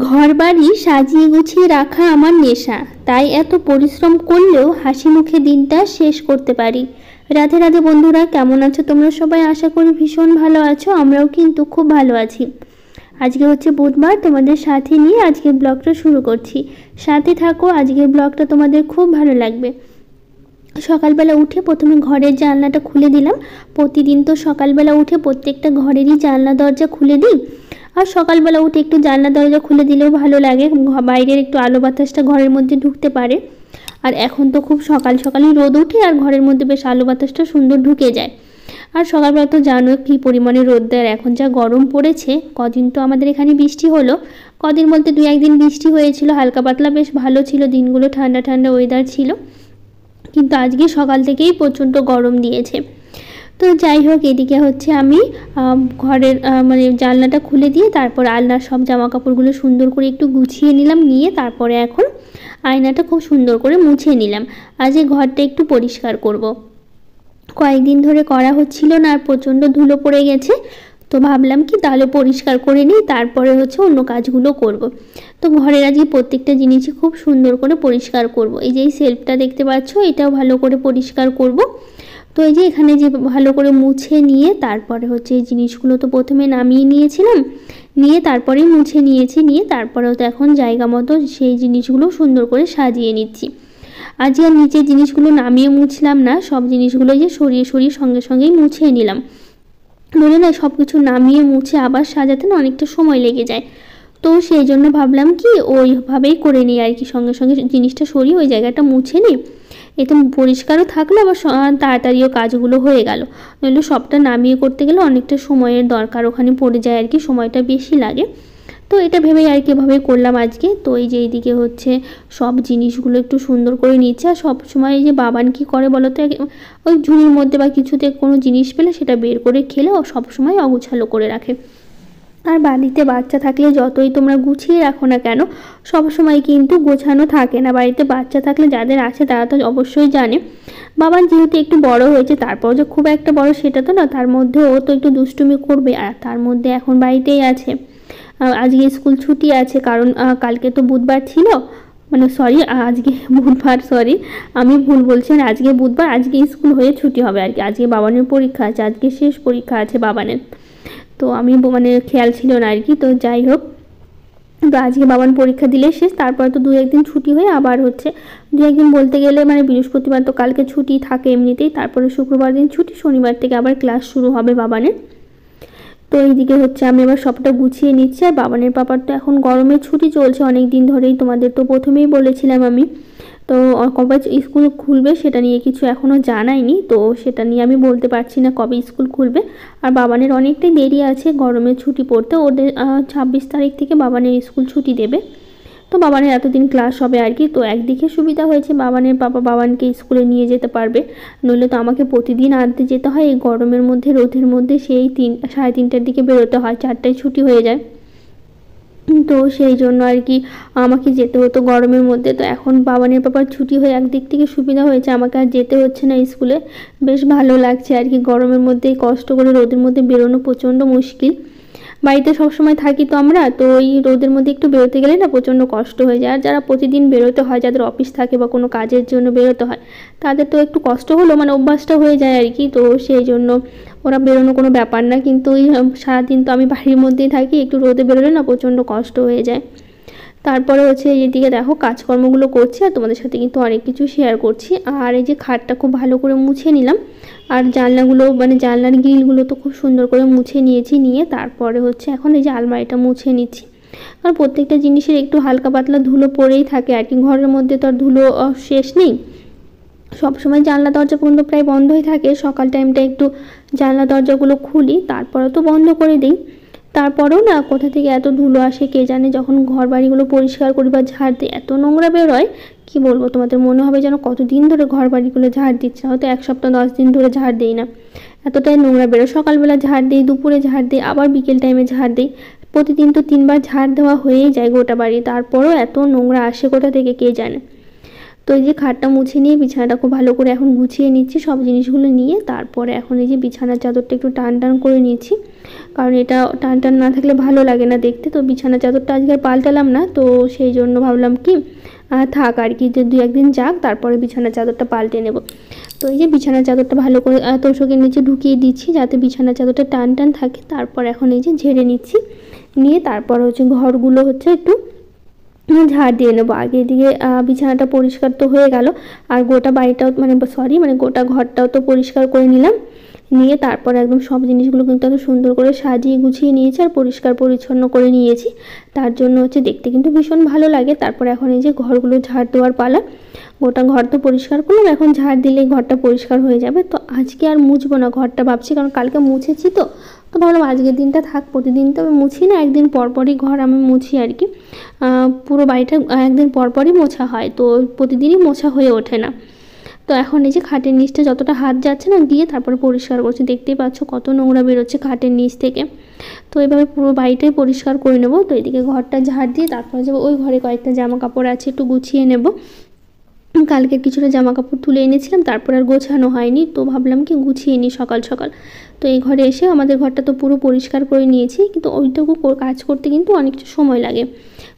ঘরবাড়ি সাজিয়ে গুছিয়ে রাখা আমার নেশা, তাই এত পরিশ্রম করলেও হাসি মুখে দিনটা শেষ করতে পারি। রাধে রাধে বন্ধুরা, কেমন আছো তোমরা সবাই? আশা করি ভীষণ ভালো আছো। আমরাও কিন্তু খুব ভালো আছি। আজকে হচ্ছে বুধবার, তোমাদের সাথে নিয়ে আজকের ব্লগটা শুরু করছি। সাথে থাকো, আজকের ব্লগটা তোমাদের খুব ভালো লাগবে। সকালবেলা উঠে প্রথমে ঘরের জানলাটা খুলে দিলাম। প্রতিদিন তো সকালবেলা উঠে প্রত্যেকটা ঘরেরই জানলা দরজা খুলে দিই। আর সকালবেলা উঠে একটু জানলা দরজা খুলে দিলেও ভালো লাগে, বাইরের একটু আলো বাতাসটা ঘরের মধ্যে ঢুকতে পারে। আর এখন তো খুব সকাল সকালই রোদ উঠে আর ঘরের মধ্যে বেশ আলো বাতাসটা সুন্দর ঢুকে যায়। আর সকালবেলা তো জানো কী পরিমাণে রোদ দেয়, এখন যা গরম পড়েছে। কদিন তো আমাদের এখানে বৃষ্টি হলো, কদিন বলতে 2-1 দিন বৃষ্টি হয়েছিল, হালকা পাতলা বেশ ভালো ছিল, দিনগুলো ঠান্ডা ঠান্ডা ওয়েদার ছিল। কিন্তু আজকে সকাল থেকেই প্রচণ্ড গরম দিয়েছে। তো যাই হোক, এদিকে হচ্ছে আমি ঘরের মানে জানলাটা খুলে দিয়ে তারপর আলনার সব জামা কাপড়গুলো সুন্দর করে একটু গুছিয়ে নিলাম, নিয়ে তারপরে এখন আয়নাটা খুব সুন্দর করে মুছে নিলাম। আজ এই ঘরটা একটু পরিষ্কার করব। কয়েকদিন ধরে করা হচ্ছিল না, আর প্রচণ্ড ধুলো পড়ে গেছে। তো ভাবলাম কি তাহলে পরিষ্কার করে নিই, তারপরে হচ্ছে অন্য কাজগুলো করব। তো ঘরের আজকে প্রত্যেকটা জিনিসই খুব সুন্দর করে পরিষ্কার করব। এই যে এই সেলফটা দেখতে পাচ্ছ, এটাও ভালো করে পরিষ্কার করব। তো এই যে এখানে যে ভালো করে মুছে নিয়ে তারপরে হচ্ছে এই জিনিসগুলো তো প্রথমে নামিয়ে নিয়েছিলাম, নিয়ে তারপরেই মুছে নিয়েছি, নিয়ে তারপরেও তো এখন জায়গা মতো সেই জিনিসগুলো সুন্দর করে সাজিয়ে নিচ্ছি। আজকে আর নিচের জিনিসগুলো নামিয়ে মুছলাম না, সব জিনিসগুলো যে সরিয়ে সরিয়ে সঙ্গে সঙ্গেই মুছে নিলাম। নইলে না সব কিছু নামিয়ে মুছে আবার সাজাতে না অনেকটা সময় লেগে যায়। তো সেই জন্য ভাবলাম কি ওইভাবেই করে নিই আর কি, সঙ্গে সঙ্গে জিনিসটা সরিয়ে ওই জায়গাটা মুছে নিই। এতে পরিষ্কারও থাকলো, আবার তাড়াতাড়িও কাজগুলো হয়ে গেল। নইলে সবটা নামিয়ে করতে গেলে অনেকটা সময়ের দরকার ওখানে পড়ে যায় আর কি, সময়টা বেশি লাগে। তো এটা ভেবেই আর কি এভাবেই করলাম আজকে। তো এই যে এইদিকে হচ্ছে সব জিনিসগুলো একটু সুন্দর করে নিচ্ছে। আর সব সময় এই যে বাবান কি করে বলো তো, ওই ঝুড়ির মধ্যে বা কিছুতে কোনো জিনিস পেলে সেটা বের করে খেলে ও সবসময় অগোছালো করে রাখে। আর বাড়িতে বাচ্চা থাকলে যতই তোমরা গুছিয়ে রাখো না কেন, সব সময় কিন্তু গোছানো থাকে না। বাড়িতে বাচ্চা থাকলে যাদের আছে তারা তো অবশ্যই জানে। বাবা যেহেতু একটু বড় হয়েছে, তারপর যে খুব একটা বড় সেটা তো না, তার মধ্যে ও তো একটু দুষ্টুমি করবে। আর তার মধ্যে এখন বাড়িতেই আছে, আজকে স্কুল ছুটি আছে, কারণ কালকে তো বুধবার ছিল, মানে সরি আজকে বুধবার, সরি আমি ভুল বলছি, আজকে বুধবার, আজকে স্কুল হয়ে ছুটি হবে আর কি। আজকে বাবানের পরীক্ষা আছে, আজকে শেষ পরীক্ষা আছে বাবানের। তো আমি মানে খেয়াল ছিল না আর কি। তো যাই হোক, তো আজকে বাবান পরীক্ষা দিলে শেষ, তারপর তো 2-1 দিন ছুটি হয়ে আবার হচ্ছে 2-1 দিন বলতে গেলে মানে বৃহস্পতিবার তো কালকে ছুটি থাকে এমনিতেই, তারপরে শুক্রবার দিন ছুটি, শনিবার থেকে আবার ক্লাস শুরু হবে বাবানের। তো এইদিকে হচ্ছে আমি এবার সবটা গুছিয়ে নিচ্ছি। আর বাবানের পাপার তো এখন গরমের ছুটি চলছে অনেক দিন ধরেই, তোমাদের তো প্রথমেই বলেছিলাম আমি। তো কবে স্কুল খুলবে সেটা নিয়ে কিছু এখনও জানায়নি, তো সেটা নিয়ে আমি বলতে পারছি না কবে স্কুল খুলবে। আর বাবানের অনেকটাই দেরি আছে গরমের ছুটি পড়তে, ওদের 26 তারিখ থেকে বাবানের স্কুল ছুটি দেবে। তো বাবানের এতদিন ক্লাস হবে আর কি। তো একদিকে সুবিধা হয়েছে, বাবানের পাপা বাবানকে স্কুলে নিয়ে যেতে পারবে, নইলে তো আমাকে প্রতিদিন আনতে যেতে হয় এই গরমের মধ্যে, রোদের মধ্যে। সেই 3-3:30টার দিকে বেরোতে হয়, 4টায় ছুটি হয়ে যায়। তো সেই জন্য আর কি আমাকে যেতে হতো গরমের মধ্যে। তো এখন বাবানের পাপার ছুটি হয়ে একদিক থেকে সুবিধা হয়েছে, আমাকে আর যেতে হচ্ছে না স্কুলে, বেশ ভালো লাগছে আর কি। গরমের মধ্যে কষ্ট করে রোদের মধ্যে বেরোনো প্রচণ্ড মুশকিল। বাড়িতে সবসময় থাকি তো আমরা, তো ওই রোদের মধ্যে একটু বেরোতে গেলে না প্রচণ্ড কষ্ট হয়ে যায়। আর যারা প্রতিদিন বেরোতে হয়, যাদের অফিস থাকে বা কোনো কাজের জন্য বেরোতে হয়, তাদের তো একটু কষ্ট হলেও মানে অভ্যাসটা হয়ে যায় আর কি। তো সেই জন্য ওরা বেরোনো কোনো ব্যাপার না, কিন্তু ওই সারাদিন তো আমি বাড়ির মধ্যেই থাকি, একটু রোদে বেরোলে না প্রচণ্ড কষ্ট হয়ে যায়। তারপরে হচ্ছে এদিকে দেখো কাজকর্মগুলো করছি আর তোমাদের সাথে কিন্তু অনেক কিছু শেয়ার করছি। আর এই যে খাটটা খুব ভালো করে মুছে নিলাম, আর জানলাগুলো মানে জানলার গ্রিলগুলো তো খুব সুন্দর করে মুছে নিয়েছি, নিয়ে তারপরে হচ্ছে এখন এই যে আলমারিটা মুছে নিচ্ছি। কারণ প্রত্যেকটা জিনিসের একটু হালকা পাতলা ধুলো পড়েই থাকে আর কি, ঘরের মধ্যে তো আর ধুলো শেষ নেই। সবসময় জানলা দরজা পর্যন্ত প্রায় বন্ধই থাকে, সকাল টাইমটা একটু জানলা দরজাগুলো খুলি, তারপরে তো বন্ধ করে দিই। তারপরেও না কোথা থেকে এত ধুলো আসে কে জানে, যখন ঘর বাড়িগুলো পরিষ্কার করি বা ঝাড় দিই এত নোংরা বেরোয় কি বলবো তোমাদের, মনে হবে যেন কতদিন ধরে ঘর বাড়িগুলো ঝাড় দিচ্ছে, হয়তো 1 সপ্তাহ 10 দিন ধরে ঝাড় দিই না, এতটাই নোংরা বেরোয়। সকালবেলা ঝাড় দিই, দুপুরে ঝাড় দিই, আবার বিকেল টাইমে ঝাড় দিই, প্রতিদিন তো 3 বার ঝাড় দেওয়া হয়েই যায় গোটা বাড়ি, তারপরও এত নোংরা আসে কোথা থেকে কে জানে। তো এই যে খাটটা মুছে নিয়ে বিছানাটা খুব ভালো করে এখন গুছিয়ে নিচ্ছি সব জিনিসগুলো নিয়ে। তারপরে এখন এই যে বিছানার চাদরটা একটু টান টান করে নিয়েছি, কারণ এটা টান টান না থাকলে ভালো লাগে না দেখতে। তো বিছানার চাদরটা আজকে আর পাল্টালাম না, তো সেই জন্য ভাবলাম কি থাক আর কি, যে 2-1 দিন যাক, তারপরে বিছানার চাদরটা পাল্টে নেব। তো এই যে বিছানার চাদরটা ভালো করে তোষকের নিচে ঢুকিয়ে দিচ্ছি যাতে বিছানার চাদরটা টান টান থাকে। তারপর এখন এই যে ঝেড়ে নিচ্ছি, নিয়ে তারপর হচ্ছে ঘরগুলো হচ্ছে একটু ঝাড় দিয়ে নেবো। আগে এদিকে বিছানাটা পরিষ্কার তো হয়ে গেল, আর গোটা বাড়িটাও মানে গোটা ঘরটাও তো পরিষ্কার করে নিলাম। নিয়ে তারপর একদম সব জিনিসগুলো কিন্তু এত সুন্দর করে সাজিয়ে গুছিয়ে নিয়েছি আর পরিষ্কার পরিচ্ছন্ন করে নিয়েছি। তার জন্য হচ্ছে দেখতে কিন্তু ভীষণ ভালো লাগে। তারপর এখন এই যে ঘরগুলো ঝাড় দেওয়ার পালা। গোটা ঘর তো পরিষ্কার করলাম, এখন ঝাড় দিলেই ঘরটা পরিষ্কার হয়ে যাবে। তো আজকে আর মুছবো না ঘরটা ভাবছি, কারণ কালকে মুছেছি তো ভাবলাম আজকের দিনটা থাক। প্রতিদিন তো আমি মুছি না, একদিন পরপরই ঘর আমি মুছি আর কি। পুরো বাড়িটা একদিন পরপরই মোছা হয়, তো প্রতিদিনই মোছা হয়ে ওঠে না। তো এখন এই যে খাটের নিচটা যতটা হাত যাচ্ছে না গিয়ে তারপরে পরিষ্কার করছি। দেখতেই পাচ্ছ কত নোংরা বেরোচ্ছে খাটের নিচ থেকে। তো এইভাবে পুরো বাড়িটাই পরিষ্কার করে নেব। তো এদিকে ঘরটা ঝাড় দিয়ে তারপরে যাবো ওই ঘরে কয়েকটা জামা কাপড় আছে একটু গুছিয়ে নেব। কালকে কিছুটা জামা কাপড় তুলে এনেছিলাম, তারপর আর গোছানো হয়নি, তো ভাবলাম কি গুছিয়ে নিই সকাল সকাল। তো এই ঘরে এসে আমাদের ঘরটা তো পুরো পরিষ্কার করে নিয়েছি, কিন্তু ওইটুকু কাজ করতে কিন্তু অনেকটা সময় লাগে।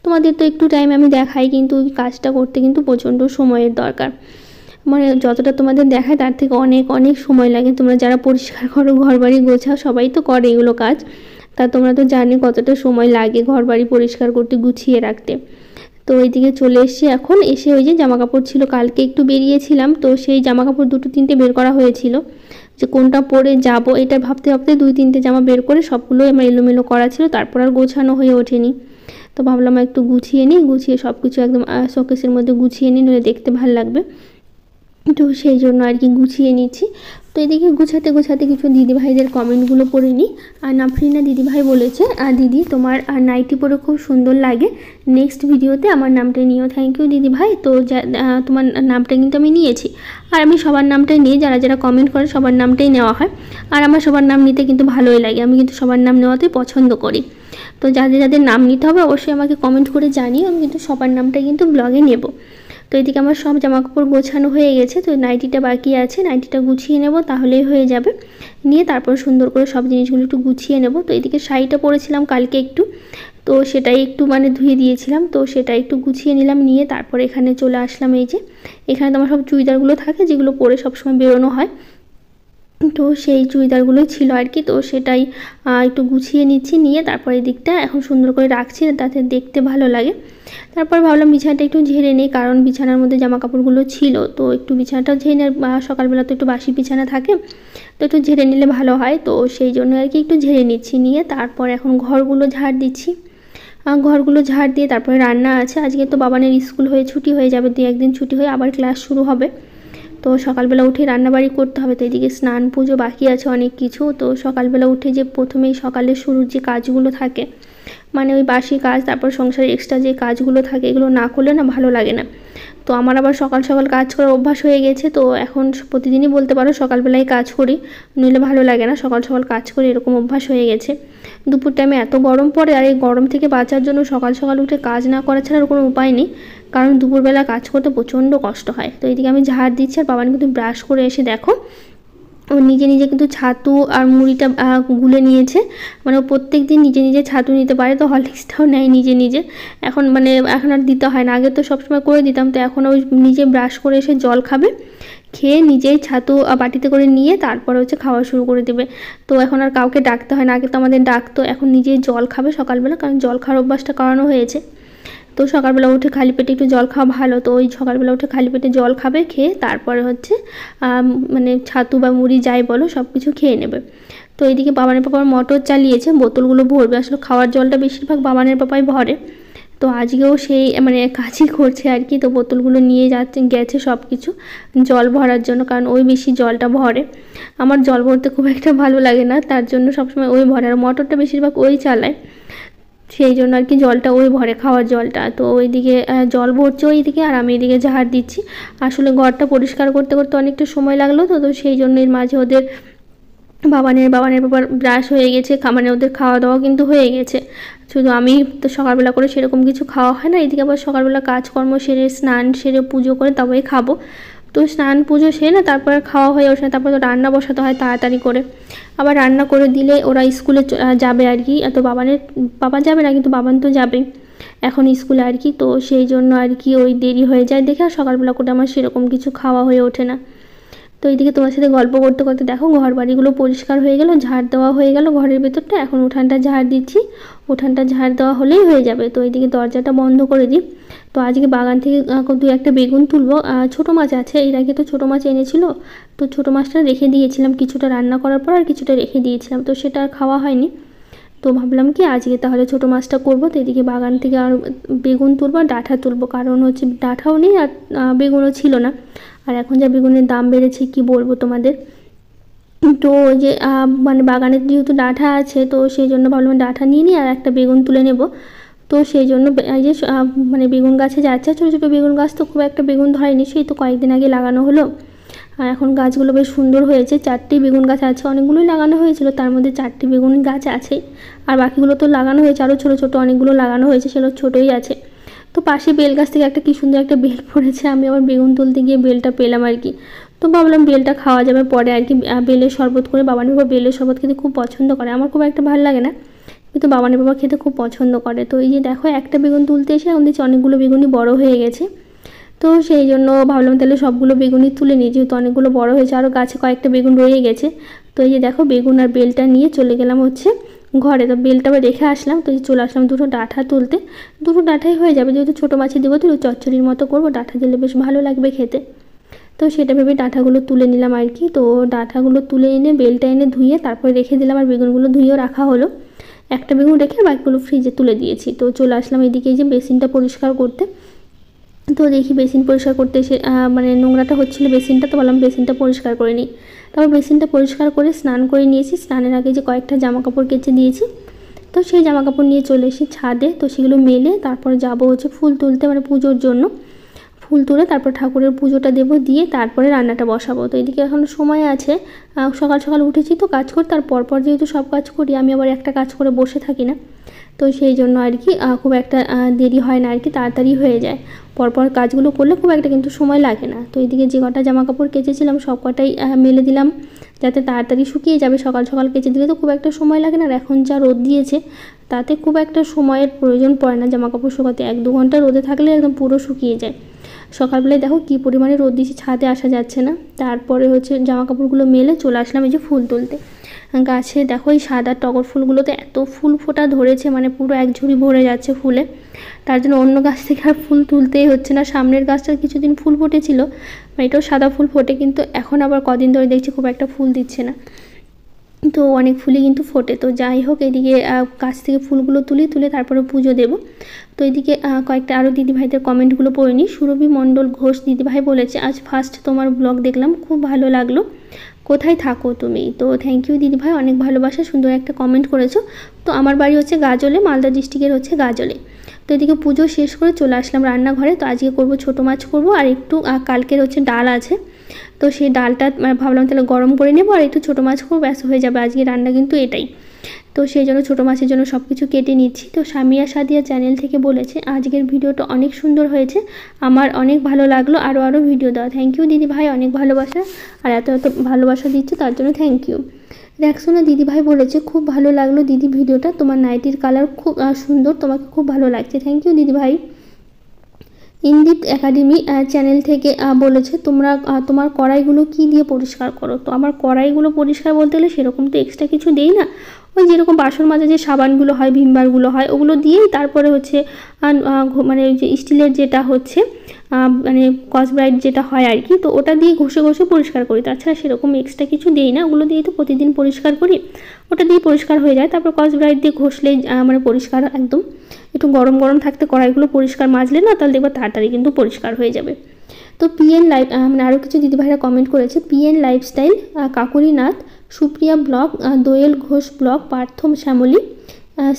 তোমাদের তো একটু টাইম আমি দেখাই, কিন্তু ওই কাজটা করতে কিন্তু প্রচণ্ড সময়ের দরকার। মানে যতটা তোমাদের দেখায় তার থেকে অনেক অনেক সময় লাগে। তোমরা যারা পরিষ্কার করো, ঘর বাড়ি গোছাও, সবাই তো করে এগুলো কাজ, তা তোমরা তো জানো কতটা সময় লাগে ঘর বাড়ি পরিষ্কার করতে, গুছিয়ে রাখতে। তো ওইদিকে চলে এসেছি এখন। এসে ওই যে জামা কাপড় ছিল কালকে একটু বেরিয়েছিলাম, তো সেই জামা কাপড় 2-3টে বের করা হয়েছিল, যে কোনটা পরে যাব এটা ভাবতে ভাবতে 2-3টে জামা বের করে সবগুলোই আমার এলোমেলো করা ছিল, তারপর আর গোছানো হয়ে ওঠেনি। তো ভাবলাম একটু গুছিয়ে নিই, গুছিয়ে সব কিছু একদম শোকেসের মধ্যে গুছিয়ে নিই, নইলে দেখতে ভালো লাগবে। তো সেই জন্য আর কি গুছিয়ে নিচ্ছি। তো এদিকে গুছাতে গুছাতে কিছু দিদিভাইদের কমেন্টগুলো পড়ে নিই। আর নাফরিনা দিদিভাই বলেছে, দিদি তোমার নাইটি পরে খুব সুন্দর লাগে, নেক্সট ভিডিওতে আমার নামটা নিও। থ্যাংক ইউ দিদিভাই। তো তোমার নামটা কিন্তু আমি নিয়েছি, আর আমি সবার নামটাই নিই, যারা যারা কমেন্ট করে সবার নামটাই নেওয়া হয়। আর আমার সবার নাম নিতে কিন্তু ভালোই লাগে, আমি কিন্তু সবার নাম নেওয়াতেই পছন্দ করি। তো যাদের যাদের নাম নিতে হবে অবশ্যই আমাকে কমেন্ট করে জানিও, আমি কিন্তু সবার নামটা কিন্তু ব্লগে নেব। তো এদিকে আমার সব জামাকাপড় গোছানো হয়ে গেছে, তো নাইটিটা বাকি আছে, নাইটিটা গুছিয়ে নেব তাহলেই হয়ে যাবে। নিয়ে তারপর সুন্দর করে সব জিনিসগুলো একটু গুছিয়ে নেব। তো এদিকে শাড়িটা পরেছিলাম কালকে একটু, তো সেটাই একটু ধুয়ে দিয়েছিলাম, তো সেটা একটু গুছিয়ে নিলাম। নিয়ে তারপর এখানে চলে আসলাম। এই যে এখানে তো আমার সব চুড়িদারগুলো থাকে যেগুলো পরে সবসময় বেরোনো হয়, তো সেই চুড়িদারগুলোই ছিল আর কি। তো সেটাই একটু গুছিয়ে নিচ্ছি, নিয়ে তারপর এই দিকটা এখন সুন্দর করে রাখছি তাতে দেখতে ভালো লাগে। তারপর ভাবলাম বিছানাটা একটু ঝেড়ে নিই, কারণ বিছানার মধ্যে জামা কাপড়গুলো ছিল, তো একটু বিছানাটাও ঝেড়ে নেই। সকালবেলা তো একটু বাসি বিছানা থাকে, তো একটু ঝেড়ে নিলে ভালো হয়, তো সেই জন্য আর কি একটু ঝেড়ে নিচ্ছি। নিয়ে তারপর এখন ঘরগুলো ঝাড় দিচ্ছি। ঘরগুলো ঝাড় দিয়ে তারপরে রান্না আছে। আজকে তো বাবানের স্কুল হয়ে ছুটি হয়ে যাবে, 2-1 দিন ছুটি হয়ে আবার ক্লাস শুরু হবে, তো সকালবেলা উঠে রান্নাবাড়ি করতে হবে। তো এদিকে স্নান পুজো বাকি আছে অনেক কিছু। তো সকালবেলা উঠে যে প্রথমেই সকালের শুরুর যে কাজগুলো থাকে, ওই বাসি কাজ, তারপর সংসারের এক্সট্রা যে কাজগুলো থাকে, এগুলো না করলে না ভালো লাগে না। তো আমার আবার সকাল সকাল কাজ করার অভ্যাস হয়ে গেছে, তো এখন প্রতিদিনই বলতে পারো সকালবেলায় কাজ করি, নইলে ভালো লাগে না। সকাল সকাল কাজ করি এরকম অভ্যাস হয়ে গেছে। দুপুর টাইমে এত গরম পড়ে, আর এই গরম থেকে বাঁচার জন্য সকাল সকাল উঠে কাজ না করা ছাড়া আর কোনো উপায় নেই, কারণ দুপুরবেলা কাজ করতে প্রচণ্ড কষ্ট হয়। তো এইদিকে আমি ঝাড় দিচ্ছি, আর বাবান কিন্তু ব্রাশ করে এসে দেখো ও নিজে নিজে কিন্তু ছাতু আর মুড়িটা গুলে নিয়েছে। ও প্রত্যেক দিন নিজে নিজে ছাতু নিতে পারে, তো হরলিক্সটাও নেয় নিজে নিজে। এখন এখন আর দিতে হয় না, আগে তো সবসময় করে দিতাম, তো এখন ওই নিজে ব্রাশ করে এসে জল খাবে, খেয়ে নিজেই ছাতু বাটিতে করে নিয়ে তারপর হচ্ছে খাওয়া শুরু করে দেবে। তো এখন আর কাউকে ডাকতে হয় না, আগে তো আমাদের ডাকতো, এখন নিজেই জল খাবে সকালবেলা, কারণ জল খাওয়ার অভ্যাসটা করানো হয়েছে। তো সকালবেলা উঠে খালি পেটে একটু জল খাওয়া ভালো, তো ওই সকালবেলা উঠে খালি পেটে জল খাবে, খেয়ে তারপরে হচ্ছে ছাতু বা মুড়ি যাই বলো সব কিছু খেয়ে নেবে। তো এইদিকে বাবানের পাপার মোটর চালিয়েছে, বোতলগুলো ভরবে, আসলে খাওয়ার জলটা বেশিরভাগ বাবানের পাপাই ভরে। তো আজকেও সেই কাজই করছে আর কি। তো বোতলগুলো নিয়ে গেছে সব কিছু জল ভরার জন্য, কারণ ওই বেশি জলটা ভরে। আমার জল ভরতে খুব একটা ভালো লাগে না, তার জন্য সবসময় ওই ভরে, আর মোটরটা বেশিরভাগ ওই চালায়, সেই জন্য আর কি জলটা ওই ভরে, খাওয়ার জলটা। তো ওইদিকে জল ভরছে ওইদিকে, আর আমি এদিকে ঝাড় দিচ্ছি। আসলে ঘরটা পরিষ্কার করতে করতে অনেকটা সময় লাগলো, তো সেই জন্য এর মাঝে ওদের বাবানের বাবার ব্রাশ হয়ে গেছে, মানে ওদের খাওয়া দাওয়া কিন্তু হয়ে গেছে। শুধু আমি তো সকালবেলা করে সেরকম কিছু খাওয়া হয় না, এদিকে আবার সকালবেলা কাজকর্ম সেরে স্নান সেরে পুজো করে তবেই খাবো। তো স্নান পুজো সেরে না তারপরে খাওয়া হয়ে ওঠে না, তারপরে তো রান্না বসাতে হয় তাড়াতাড়ি করে। আবার রান্না করে দিলে ওরা স্কুলে যাবে আর কি। তো বাবা যাবে না, কিন্তু বাবান তো যাবে এখন স্কুলে আর কি। তো সেই জন্য আর কি ওই দেরি হয়ে যায় দেখে আর সকালবেলা করে আমার সেরকম কিছু খাওয়া হয়ে ওঠে না। তো এইদিকে তোমার সাথে গল্প করতে করতে দেখো ঘর বাড়িগুলো পরিষ্কার হয়ে গেল, ঝাড় দেওয়া হয়ে গেল ঘরের ভেতরটা। এখন উঠানটা ঝাড় দিচ্ছি, উঠানটা ঝাড় দেওয়া হলেই হয়ে যাবে। তো এইদিকে দরজাটা বন্ধ করে দিই। তো আজকে বাগান থেকে দু একটা বেগুন তুলবো, ছোটো মাছ আছে, এর আগে তো ছোটো মাছ এনেছিল, তো ছোটো মাছটা রেখে দিয়েছিলাম কিছুটা রান্না করার পর, আর কিছুটা রেখে দিয়েছিলাম, তো সেটা আর খাওয়া হয়নি। তো ভাবলাম কি আজকে তাহলে ছোটো মাছটা করবো। তো এদিকে বাগান থেকে আর বেগুন তুলবো আর ডাঁটা তুলবো, কারণ হচ্ছে ডাঁটাও নেই আর বেগুনও ছিল না। আর এখন যা বেগুনের দাম বেড়েছে কি বলবো তোমাদের। তো ওই যে মানে বাগানে যেহেতু ডাঁটা আছে, তো সেই জন্য ভাবলাম ডাঁটা নিয়ে নিই আর একটা বেগুন তুলে নেব। তো সেই জন্য এই যে মানে বেগুন গাছে যাচ্ছে, ছোটো ছোটো বেগুন গাছ, তো খুব একটা বেগুন ধরেনি, সেই তো কয়েকদিন আগে লাগানো হলো। আর এখন গাছগুলো বেশ সুন্দর হয়েছে, 4টি বেগুন গাছ আছে, অনেকগুলোই লাগানো হয়েছিল, তার মধ্যে 4টি বেগুন গাছ আছে। আর বাকিগুলো তো লাগানো হয়েছে, আরও ছোটো ছোটো অনেকগুলো লাগানো হয়েছে, সেগুলো ছোটোই আছে। তো পাশে বেল গাছ থেকে একটা কি সুন্দর একটা বেল পড়েছে, আমি আবার বেগুন তুলতে গিয়ে বেলটা পেলাম আর কি। তো ভাবলাম বেলটা খাওয়া যাবে পরে আর কি, বেলের শরবত করে। বাবানের বাবা বেলের শরবত খেতে খুব পছন্দ করে, আমার খুব একটা ভালো লাগে না, কিন্তু বাবানের বাবা খেতে খুব পছন্দ করে। তো এই যে দেখো একটা বেগুন তুলতে এসে এখন দেখছি অনেকগুলো বেগুনই বড় হয়ে গেছে। তো সেই জন্য ভাবলাম তাহলে সবগুলো বেগুনই তুলে নিই, যেহেতু অনেকগুলো বড় হয়েছে, আরও গাছে কয়েকটা বেগুন রয়ে গেছে। তো এই যে দেখো বেগুন আর বেলটা নিয়ে চলে গেলাম হচ্ছে ঘরে। তো বেলটা আবার রেখে আসলাম, তো চলে আসলাম দুটো ডাঁটা তুলতে। দুটো ডাঁটাই হয়ে যাবে, যেহেতু ছোটো মাছে দেবো তো চচ্চড়ির মতো করবো, ডাঁটা দিলে বেশ ভালো লাগবে খেতে। তো সেটা ভেবে ডাঁটাগুলো তুলে নিলাম আর কি। তো ডাঁটাগুলো তুলে এনে বেলটা এনে ধুয়ে তারপরে রেখে দিলাম, আর বেগুনগুলো ধুয়েও রাখা হলো। একটা বেগুন রেখে বাকিগুলো ফ্রিজে তুলে দিয়েছি। তো চলে আসলাম এদিকে এই যে বেসিনটা পরিষ্কার করতে। তো দেখি বেসিন পরিষ্কার করতে এসে মানে নোংরাটা হচ্ছিলো বেসিনটা, তো বললাম বেসিনটা পরিষ্কার করে নিই। তারপর বেসিনটা পরিষ্কার করে স্নান করে নিয়েছি, স্নানের আগে যে কয়েকটা জামা কাপড় কেচে দিয়েছি, তো সেই জামা কাপড় নিয়ে চলে এসে ছাদে, তো সেগুলো মেলে তারপর যাব হচ্ছে ফুল তুলতে, মানে পুজোর জন্য ফুল তুলে তারপর ঠাকুরের পুজোটা দেবো, দিয়ে তারপরে রান্নাটা বসাবো। তো এদিকে এখনও সময় আছে, সকাল সকাল উঠেছি তো কাজ করতে, আর পরপর যেহেতু সব কাজ করি, আমি আবার একটা কাজ করে বসে থাকি না, তো সেই জন্য আর কি খুব একটা দেরি হয় না আর কি, তাড়াতাড়ি হয়ে যায়। পরপর কাজগুলো করলে খুব একটা কিন্তু সময় লাগে না। তো এইদিকে যে কটা জামা কাপড় কেচেছিলাম সব কটাই মেলে দিলাম, যাতে তাড়াতাড়ি শুকিয়ে যাবে। সকাল সকাল কেচে দিলে তো খুব একটা সময় লাগে না, আর এখন যা রোদ দিয়েছে তাতে খুব একটা সময়ের প্রয়োজন পড়ে না জামা কাপড় শুকাতে, 1-2 ঘন্টা রোদে থাকলে একদম পুরো শুকিয়ে যায়। সকালবেলায় দেখো কী পরিমাণে রোদ দিয়েছে, ছাদে আসা যাচ্ছে না। তারপরে হচ্ছে জামা কাপড়গুলো মেলে চলে আসলাম এই যে ফুল তুলতে। গাছে দেখো এই সাদা টগর ফুলগুলোতে এত ফুল ফোটা ধরেছে, মানে পুরো এক ঝুড়ি ভরে যাচ্ছে ফুলে। তার জন্য অন্য গাছ থেকে আর ফুল তুলতেই হচ্ছে না। সামনের গাছটার কিছুদিন ফুল ফুটেছিল, এটাও সাদা ফুল ফোটে, কিন্তু এখন আবার কদিন ধরে দেখছি খুব একটা ফুল দিচ্ছে না, তো অনেক ফুলই কিন্তু ফোটে। তো যাই হোক এদিকে গাছ থেকে ফুলগুলো তুলে তারপরে পুজো দেব। তো এদিকে কয়েকটা আরও দিদিভাইদের কমেন্টগুলো পড়ে নিই। সুরভি মণ্ডল ঘোষ দিদিভাই বলেছে, আজ ফার্স্ট তোমার ব্লগ দেখলাম, খুব ভালো লাগলো, কোথায় থাকো তুমি? তো থ্যাংক ইউ দিদিভাই, অনেক ভালোবাসা, সুন্দর একটা কমেন্ট করেছো। তো আমার বাড়ি হচ্ছে গাজলে, মালদা ডিস্ট্রিক্টের হচ্ছে গাজলে। তো এদিকে পুজো শেষ করে চলে আসলাম রান্নাঘরে। তো আজকে করব ছোটো মাছ করব, আর একটু কালকের হচ্ছে ডাল আছে, তো সেই ডালটা ভাবলাম তাহলে গরম করে নেবো, আর একটু ছোটো মাছ খুব ব্যস্ত হয়ে যাবে আজকে রান্না কিন্তু এটাই। তো সেই জন্য ছোটো মাছের জন্য সব কিছু কেটে নিচ্ছি। তো সামিয়া সাদিয়া চ্যানেল থেকে বলেছে, আজকের ভিডিওটা অনেক সুন্দর হয়েছে, আমার অনেক ভালো লাগলো, আরও ভিডিও দাও। থ্যাংক ইউ দিদি ভাই, অনেক ভালোবাসা, আর এত ভালোবাসা দিচ্ছে তার জন্য থ্যাংক ইউ। রেক্সোনা দিদি ভাই বলেছে, খুব ভালো লাগলো দিদি ভিডিওটা, তোমার নাইটির কালার খুব সুন্দর, তোমাকে খুব ভালো লাগছে। থ্যাংক ইউ দিদি ভাই। ইন্দিত একাডেমি চ্যানেল থেকে বলেছে, তোমার কড়াইগুলো কি দিয়ে পরিষ্কার করো? তো আমার কড়াইগুলো পরিষ্কার বলতে গেলে সেরকম তো এক্সট্রা কিছু দেই না, ওই যেরকম বাসন মাজা যে সাবানগুলো হয়, ভিমবারগুলো হয়, ওগুলো দিয়েই তারপরে হচ্ছে মানে ওই যে স্টিলের যেটা হচ্ছে মানে স্কচব্রাইট যেটা হয় আর কি, তো ওটা দিয়ে ঘষে ঘষে পরিষ্কার করি। তাছাড়া সেরকম এক্সট্রা কিছু দিই না, ওগুলো দিয়েই তো প্রতিদিন পরিষ্কার করি, ওটা দিয়ে পরিষ্কার হয়ে যায়। তারপর স্কচব্রাইট দিয়ে ঘষলেই মানে পরিষ্কার একদম। একটু গরম গরম থাকতে কড়াইগুলো পরিষ্কার মাজলে না, তাহলে দেখবে তাড়াতাড়ি কিন্তু পরিষ্কার হয়ে যাবে। তো পিএন লাইফ মানে আরও কিছু দিদিভাইরা কমেন্ট করেছে, পিএন লাইফস্টাইল, কাকুরিনাথ, Supriya blog, Doyel Ghosh blog, Partha Shyamali,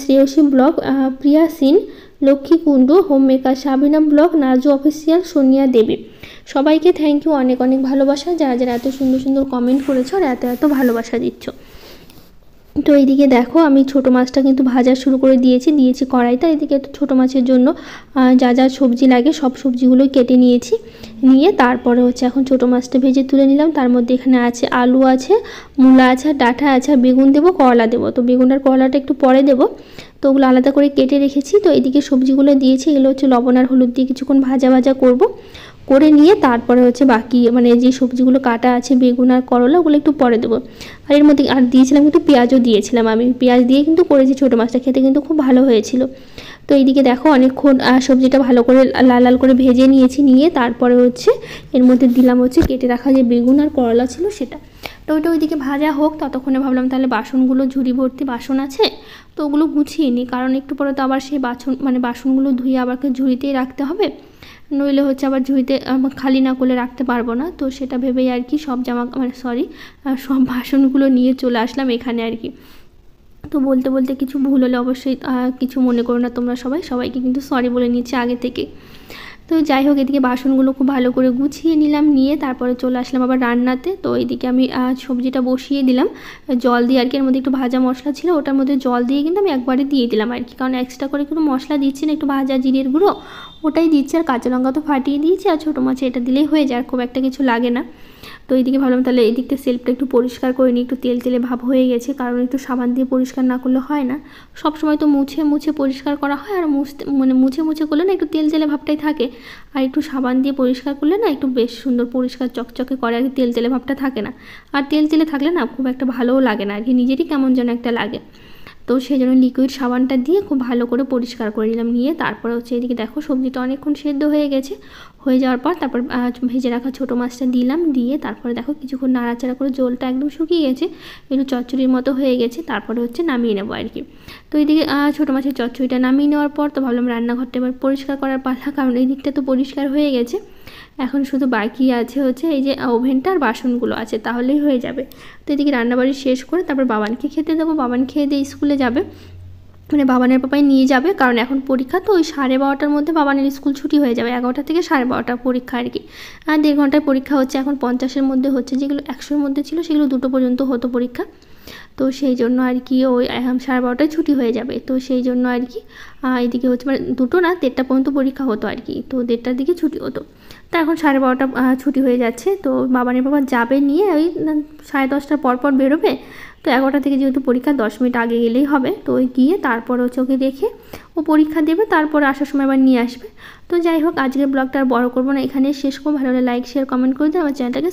Shreyasi blog, Priya সিন, Lakshmi Kundu, home maker Sabina blog, Naju official, Sonia Devi. সবাইকে থ্যাংক ইউ, অনেক অনেক ভালোবাসা, যারা যারা এত সুন্দর সুন্দর কমেন্ট করেছো আর এত এত ভালোবাসা দিচ্ছ। তো এইদিকে দেখো আমি ছোটো মাছটা কিন্তু ভাজা শুরু করে দিয়েছি কড়াইতে। এদিকে একটু ছোটো মাছের জন্য যা যা সবজি লাগে সব সবজিগুলোই কেটে নিয়েছি, নিয়ে তারপরে হচ্ছে এখন ছোটো মাছটা ভেজে তুলে নিলাম। তার মধ্যে এখানে আছে আলু আছে, মূলা আছে, ডাঁটা আছে, আর বেগুন দেবো, করলা দেবো। তো বেগুন আর করলাটা একটু পরে দেবো, তো ওগুলো আলাদা করে কেটে রেখেছি। তো এদিকে সবজিগুলো দিয়েছি, এগুলো হচ্ছে লবণ আর হলুদ দিয়ে কিছুক্ষণ ভাজা ভাজা করব, করে নিয়ে তারপরে হচ্ছে বাকি মানে যে সবজিগুলো কাটা আছে বেগুন আর করলা ওগুলো একটু পরে দেবো। আর এর মধ্যে আর দিয়েছিলাম কিন্তু পেঁয়াজও দিয়েছিলাম, আমি পেঁয়াজ দিয়ে কিন্তু করেছি ছোটো মাছটা, খেতে কিন্তু খুব ভালো হয়েছিল। তো এইদিকে দেখো অনেকক্ষণ সবজিটা ভালো করে লাল লাল করে ভেজে নিয়েছি, নিয়ে তারপরে হচ্ছে এর মধ্যে দিলাম হচ্ছে কেটে রাখা যে বেগুন আর করলা ছিল সেটা। তো ওইটা ওইদিকে ভাজা হোক, ততক্ষণে ভাবলাম তাহলে বাসনগুলো ঝুড়ি ভর্তি বাসন আছে তো ওগুলো গুছিয়ে নিই, কারণ একটু পরে তো আবার সেই বাসনগুলো ধুয়ে আবার ঝুড়িতেই রাখতে হবে, নইলে হচ্ছে আবার ঝুড়িতে খালি না করলে রাখতে পারবো না। তো সেটা ভেবেই আর কি সব সব বাসনগুলো নিয়ে চলে আসলাম এখানে আর কি। তো বলতে বলতে কিছু ভুল হলে অবশ্যই কিছু মনে করো না তোমরা, সবাইকে কিন্তু সরি বলে নিচ্ছি আগে থেকে। তো যাই হোক, এদিকে বাসনগুলো খুব ভালো করে গুছিয়ে নিলাম, নিয়ে তারপরে চলে আসলাম আবার রান্নাতে। তো এইদিকে আমি সবজিটা বসিয়ে দিলাম জল দিয়ে আর কি, এর মধ্যে একটু ভাজা মশলা ছিল ওটার মধ্যে জল দিয়ে কিন্তু আমি একবারে দিয়ে দিলাম আর কি, কারণ এক্সট্রা করে কোনো মশলা দিচ্ছি না, একটু ভাজা জিরের গুঁড়ো ওটাই দিচ্ছি, আর কাঁচা লঙ্কা তো ফাটিয়ে দিয়েছি, আর ছোটো মাছে এটা দিলেই হয়ে যায়, আর খুব একটা কিছু লাগে না। তো এইদিকে ভাবলাম তাহলে এই দিকটা সেলফটা একটু পরিষ্কার করে নিই, একটু তেল তেলে ভাব হয়ে গেছে, কারণ একটু সাবান দিয়ে পরিষ্কার না করলে হয় না, সব সময় তো মুছে মুছে পরিষ্কার করা হয়, আর মুছে মুছে করলে না একটু তেল তেলে ভাবটাই থাকে, আর একটু সাবান দিয়ে পরিষ্কার করলে না একটু বেশ সুন্দর পরিষ্কার চকচকে করে আর কি, তেল তেলে ভাবটা থাকে না। আর তেল তেলে থাকলে না খুব একটা ভালোও লাগে না আর কি, নিজেরই কেমন যেন একটা লাগে। তো সেই জন্য লিকুইড সাবানটা দিয়ে খুব ভালো করে পরিষ্কার করে নিলাম, নিয়ে তারপরে হচ্ছে এদিকে দেখো সবজিটা অনেকক্ষণ সেদ্ধ হয়ে গেছে, হয়ে যাওয়ার পর তারপর ভেজে রাখা ছোটো মাছটা দিলাম, দিয়ে তারপরে দেখো কিছুক্ষণ নাড়াচাড়া করে জলটা একদম শুকিয়ে গেছে, একটু চচ্চড়ির মতো হয়ে গেছে, তারপরে হচ্ছে নামিয়ে নেবো আর কি। তো এইদিকে ছোটো মাছের চচ্চড়িটা নামিয়ে নেওয়ার পর তো ভাবলাম রান্নাঘরটা এবার পরিষ্কার করার পালা, কারণ এই দিকটা তো পরিষ্কার হয়ে গেছে, এখন শুধু বাকি আছে হচ্ছে এই যে ওভেনটা আর বাসনগুলো আছে, তাহলেই হয়ে যাবে। তো এদিকে রান্নাবাড়ি শেষ করে তারপর বাবানকে খেতে দেবো, বাবান খেয়ে দিয়ে স্কুলে যাবে, মানে বাবানের পাপাই নিয়ে যাবে, কারণ এখন পরীক্ষা তো ওই 12:30টার মধ্যে বাবানের স্কুল ছুটি হয়ে যাবে, 11টা থেকে 12:30 পরীক্ষা আর কি, আর 1.5 ঘন্টার পরীক্ষা হচ্ছে, এখন 50-এর মধ্যে হচ্ছে, যেগুলো 100-এর মধ্যে ছিল সেগুলো 2টো পর্যন্ত হতো পরীক্ষা। তো সেই জন্য আর কি ওই 12:30টায় ছুটি হয়ে যাবে, তো সেই জন্য আর কি এদিকে হচ্ছে মানে 2টো না 1:30টা পর্যন্ত পরীক্ষা হতো আর কি, তো 1:30টার দিকে ছুটি হতো, তো এখন 12:30টা ছুটি হয়ে যাচ্ছে। তো বাবানের বাবা যাবে নিয়ে ওই 10:30টার পর বেরোবে, তো 11টা থেকে যেহেতু পরীক্ষা 10 মিনিট আগে গেলেই হবে, তো ওই গিয়ে তারপর হচ্ছে ওকে রেখে ও পরীক্ষা দেবে, তারপরে আসার সময় আবার নিয়ে আসবে। তো যাই হোক, আজকের ব্লগটা আর বড় করবো না, এখানে শেষ করবো। ভালো হলে লাইক শেয়ার কমেন্ট করে দিও, আমার চ্যানেলটাকে